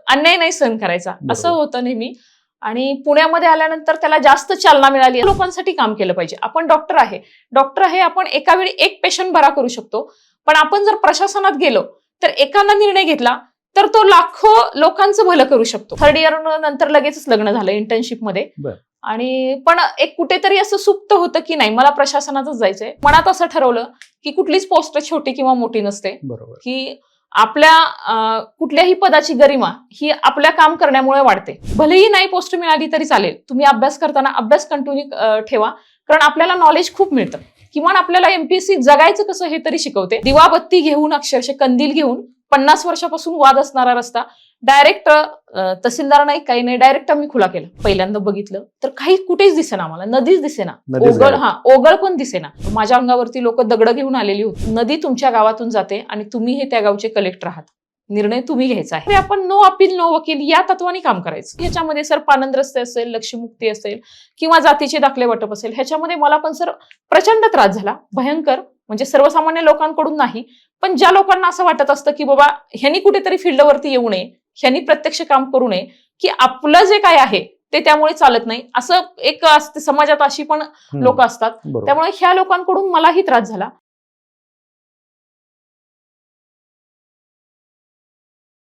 अन्याय नाही सहन करायचा, असं बरोबर. होतं नेहमी. आणि पुण्यामध्ये आल्यानंतर त्याला जास्त चालना मिळाली. लोकांसाठी काम केलं पाहिजे. आपण डॉक्टर आहे, आपण एका वेळी एक पेशंट बरा करू शकतो. पण आपण जर प्रशासनात गेलो तर एकानं निर्णय घेतला तर तो लाखो लोकांचं भलं करू शकतो. 3rd इयर नंतर लगेचच लग्न झालं इंटर्नशिपमध्ये. बरं. आणि पण एक कुठेतरी असं सुप्त होतं की नाही, मला प्रशासनातच जायचंय. मनात असं ठरवलं की कुठलीच पोस्ट छोटी किंवा मोठी नसते, बरोबर. की आपल्या कुठल्याही पदाची गरिमा ही आपल्या काम करण्यामुळे वाढते. भलेही नाही पोस्ट मिळाली तरी चालेल, तुम्ही अभ्यास करताना अभ्यास कंटिन्यू ठेवा, कारण आपल्याला नॉलेज खूप मिळतं. किमान आपल्याला एमपीएससी जगायचं कसं हे तरी शिकवते. दिवाबत्ती घेऊन, अक्षरशः कंदील घेऊन 50 वर्षापासून वाद असणारा रस्ता डायरेक्ट तहसीलदार नाही, काही नाही, डायरेक्ट आम्ही खुला केला. पहिल्यांदा बघितलं तर काही कुठेच दिसेना, आम्हाला नदीच दिसेना, ओगळ पण दिसेना. माझ्या अंगावरती लोक दगड घेऊन आलेली होती. नदी तुमच्या गावातून जाते आणि तुम्ही हे त्या गावचे कलेक्टर आहात, निर्णय तुम्ही घ्यायचा आहे. आपण नो अपील नो वकील या तत्वाने काम करायचं. ह्याच्यामध्ये सर पानंद रस्ते असेल, लक्ष्मीमुक्ती असेल किंवा जातीचे दाखले वाटप असेल, ह्याच्यामध्ये मला पण सर प्रचंड त्रास झाला, भयंकर. म्हणजे सर्वसामान्य लोकांकडून नाही, पण ज्या लोकांना असं वाटत असतं की बाबा ह्यांनी कुठेतरी फील्डवरती येऊ नये, ह्यांनी प्रत्यक्ष काम करू नये, की आपलं जे काय आहे ते त्यामुळे चालत नाही, असं एक असते समाजात, अशी पण लोक असतात. त्यामुळे ह्या लोकांकडून मलाही त्रास झाला.